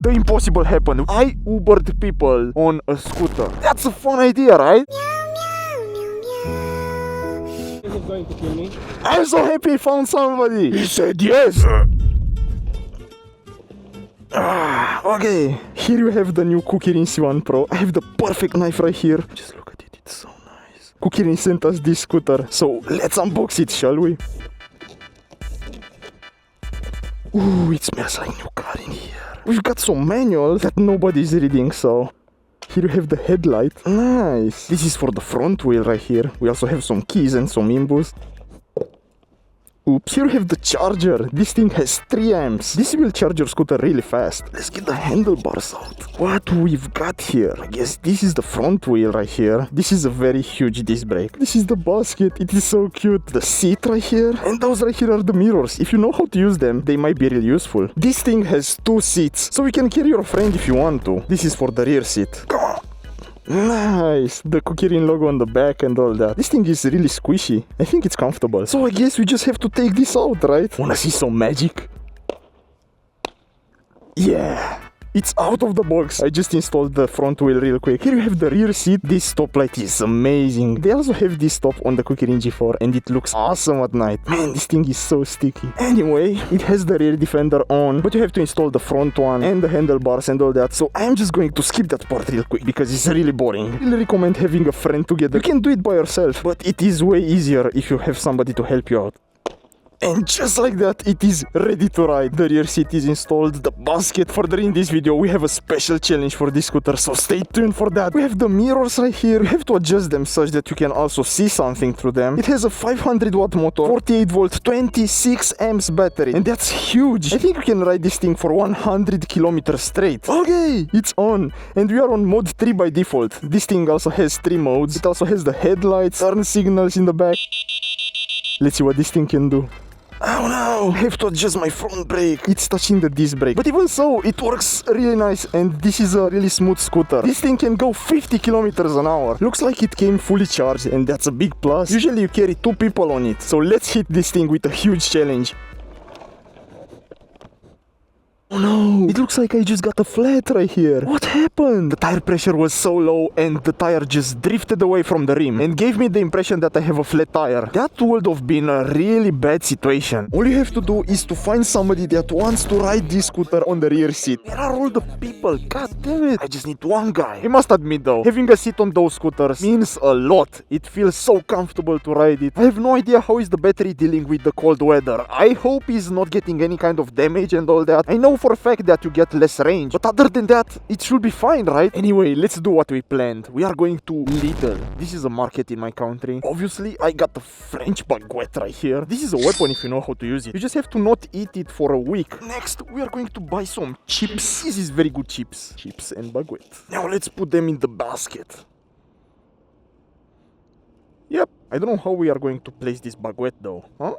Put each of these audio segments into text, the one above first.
The impossible happened. I Ubered people on a scooter. That's a fun idea, right? Is it going to kill me? I'm so happy I found somebody. He said yes. Okay, here you have the new Kukirin C1 Pro. I have the perfect knife right here. Just look at it, it's so nice. Kukirin sent us this scooter, so let's unbox it, shall we? Ooh, it smells like new car in here. We've got some manuals that nobody's reading, so... Here you have the headlight. Nice. This is for the front wheel right here. We also have some keys and some inputs. Oops, here you have the charger. This thing has 3 amps. This will charge your scooter really fast. Let's get the handlebars out. What we've got here? I guess this is the front wheel right here. This is a very huge disc brake. This is the basket. It is so cute. The seat right here. And those right here are the mirrors. If you know how to use them, they might be really useful. This thing has 2 seats, so you can carry your friend if you want to. This is for the rear seat. Come on. Nice! The Kukirin logo on the back and all that. This thing is really squishy. I think it's comfortable. So I guess we just have to take this out, right? Wanna see some magic? Yeah! It's out of the box. I just installed the front wheel real quick. Here you have the rear seat. This top light is amazing. They also have this top on the Kukirin G4 and it looks awesome at night. Man, this thing is so sticky. Anyway, it has the rear defender on, but you have to install the front one and the handlebars and all that. So I'm just going to skip that part real quick because it's really boring. I really recommend having a friend together. You can do it by yourself, but it is way easier if you have somebody to help you out. And just like that, it is ready to ride. The rear seat is installed, the basket. Further in this video, we have a special challenge for this scooter, so stay tuned for that. We have the mirrors right here. You have to adjust them such that you can also see something through them. It has a 500 watt motor, 48 volt, 26 amps battery, and that's huge. I think you can ride this thing for 100 kilometers straight. Okay, it's on, and we are on mode 3 by default. This thing also has 3 modes. It also has the headlights, turn signals in the back. Let's see what this thing can do. Oh no, I have to adjust my front brake. It's touching the disc brake. But even so, it works really nice and this is a really smooth scooter. This thing can go 50 kilometers an hour. Looks like it came fully charged and that's a big plus. Usually you carry 2 people on it. So let's hit this thing with a huge challenge. Oh no, it looks like I just got a flat right here. What happened? The tire pressure was so low and the tire just drifted away from the rim and gave me the impression that I have a flat tire. That would have been a really bad situation. All you have to do is to find somebody that wants to ride this scooter on the rear seat. Where are all the people? God damn it. I just need one guy. I must admit though, having a seat on those scooters means a lot. It feels so comfortable to ride it. I have no idea how is the battery dealing with the cold weather. I hope it's not getting any kind of damage and all that. I know for a fact that you get less range, but other than that, it should be fine, right? Anyway, let's do what we planned. We are going to Lidl. This is a market in my country. Obviously, I got the French baguette right here. This is a weapon if you know how to use it. You just have to not eat it for a week. Next, we are going to buy some chips. This is very good chips. Chips and baguette. Now let's put them in the basket. Yep. I don't know how we are going to place this baguette though. Huh?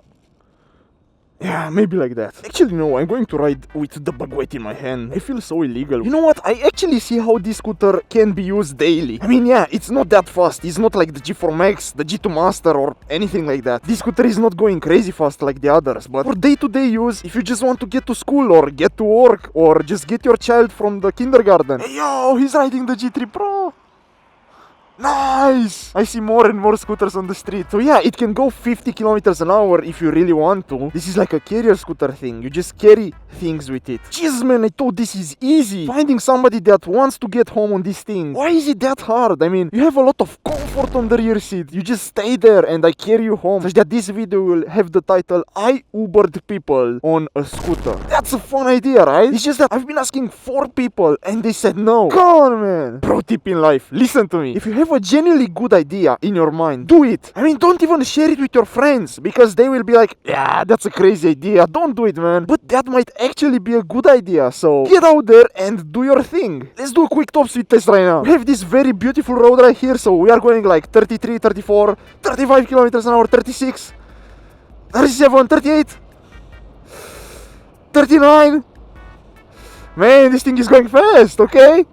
Yeah, maybe like that. Actually, no, I'm going to ride with the baguette in my hand. I feel so illegal. You know what? I actually see how this scooter can be used daily. I mean, yeah, it's not that fast. It's not like the G4 Max, the G2 Master or anything like that. This scooter is not going crazy fast like the others. But for day-to-day use, if you just want to get to school or get to work or just get your child from the kindergarten. Hey, yo, he's riding the G3 Pro. Nice! I see more and more scooters on the street. So yeah, it can go 50 kilometers an hour if you really want to. This is like a carrier scooter thing. You just carry things with it. Jesus man, I thought this is easy. Finding somebody that wants to get home on this thing. Why is it that hard? I mean, you have a lot of comfort on the rear seat. You just stay there and I carry you home. Such that this video will have the title, I Ubered people on a scooter. That's a fun idea, right? It's just that I've been asking 4 people and they said no. Come on, man. Pro tip in life. Listen to me. If you have a genuinely good idea in your mind, do it. I mean, don't even share it with your friends because they will be like, yeah, that's a crazy idea. Don't do it, man. But that might actually be a good idea. So get out there and do your thing. Let's do a quick top speed test right now. We have this very beautiful road right here. So we are going like 33, 34, 35 kilometers an hour, 36, 37, 38, 39. Man, this thing is going fast, okay?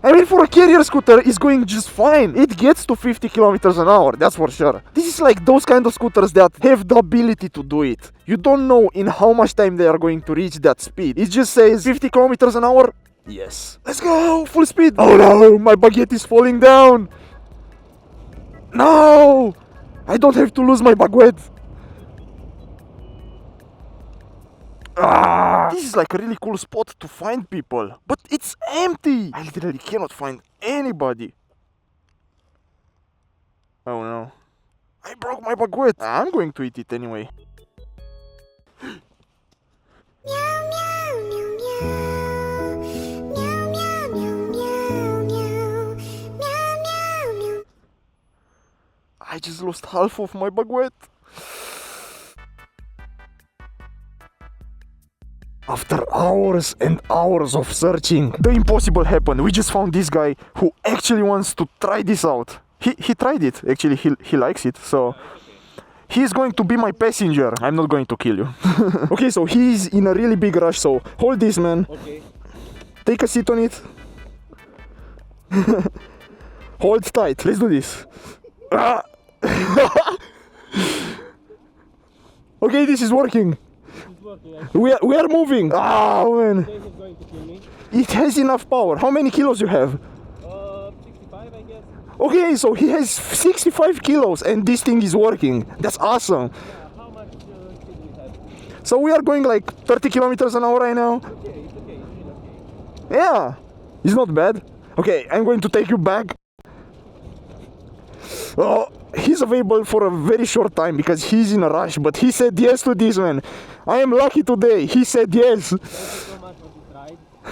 I mean, for a carrier scooter, it's going just fine. It gets to 50 kilometers an hour, that's for sure. This is like those kind of scooters that have the ability to do it. You don't know in how much time they are going to reach that speed. It just says 50 kilometers an hour, Yes. Let's go! Full speed! Oh no! My baguette is falling down! No! I don't have to lose my baguette! Ah! This is like a really cool spot to find people. But it's empty! I literally cannot find anybody. Oh no. I broke my baguette. I'm going to eat it anyway. I just lost half of my baguette. After hours and hours of searching, the impossible happened. We just found this guy who actually wants to try this out. He tried it. Actually, he likes it. So he's going to be my passenger. I'm not going to kill you. Okay, so he's in a really big rush. So hold this, man. Okay. Take a seat on it. Hold tight. Let's do this. Ah. Okay, this is working. It's working. We are moving. Oh man. This is going to kill me. It has enough power. How many kilos you have? 65, I guess. Okay, so he has 65 kilos and this thing is working. That's awesome. Yeah, how much speed do we have? So we are going like 30 kilometers an hour right now. Okay, it's okay. It's really okay. Yeah, it's not bad. Okay, I'm going to take you back. Oh, he's available for a very short time because he's in a rush, but he said yes to this, man. I am lucky today. He said yes. Thank you so much for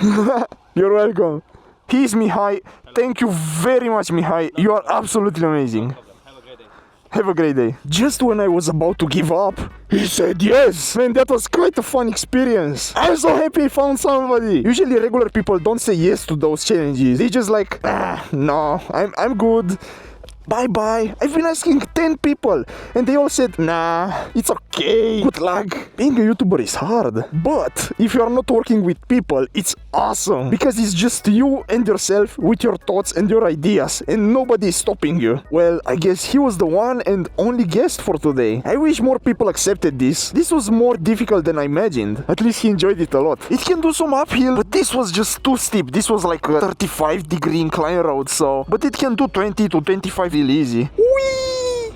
this ride. You're welcome. He's Mihai. Thank you very much, Mihai. You are absolutely amazing. Have a great day. Have a great day. Just when I was about to give up, he said yes. Man, that was quite a fun experience. I'm so happy I found somebody. Usually regular people don't say yes to those challenges. They just like, no, I'm good. Bye bye. I've been asking 10 people and they all said, nah, it's okay. Good luck. Being a YouTuber is hard. But if you are not working with people, it's awesome. Because it's just you and yourself with your thoughts and your ideas and nobody is stopping you. Well, I guess he was the one and only guest for today. I wish more people accepted this. This was more difficult than I imagined. At least he enjoyed it a lot. It can do some uphill, but this was just too steep. This was like a 35-degree incline road, so... But it can do 20 to 25 real easy. Whee!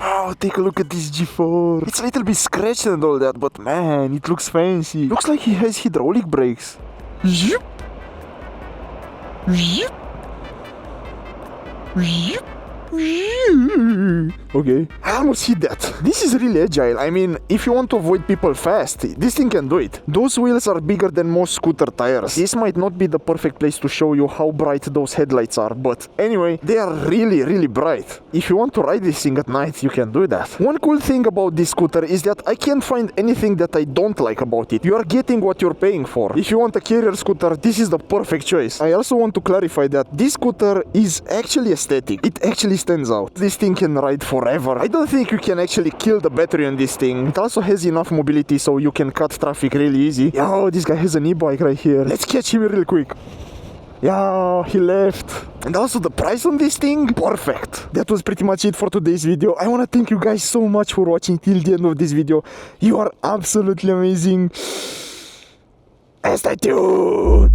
Oh, take a look at this G4. It's a little bit scratched and all that, but man, it looks fancy. Looks like he has hydraulic brakes. Zip. Zip. Zip. Okay, I almost hit that. This is really agile. I mean, if you want to avoid people fast, this thing can do it. Those wheels are bigger than most scooter tires. This might not be the perfect place to show you how bright those headlights are, but anyway, they are really bright. If you want to ride this thing at night, you can do that. One cool thing about this scooter is that I can't find anything that I don't like about it. You are getting what you're paying for. If you want a carrier scooter, this is the perfect choice. I also want to clarify that this scooter is actually aesthetic. It actually stands out. This thing can ride forever. I don't think you can actually kill the battery on this thing. It also has enough mobility so you can cut traffic really easy. Yo, this guy has an e-bike right here. Let's catch him real quick. Yeah, he left. And also the price on this thing, perfect. That was pretty much it for today's video. I want to thank you guys so much for watching till the end of this video. You are absolutely amazing. And stay tuned.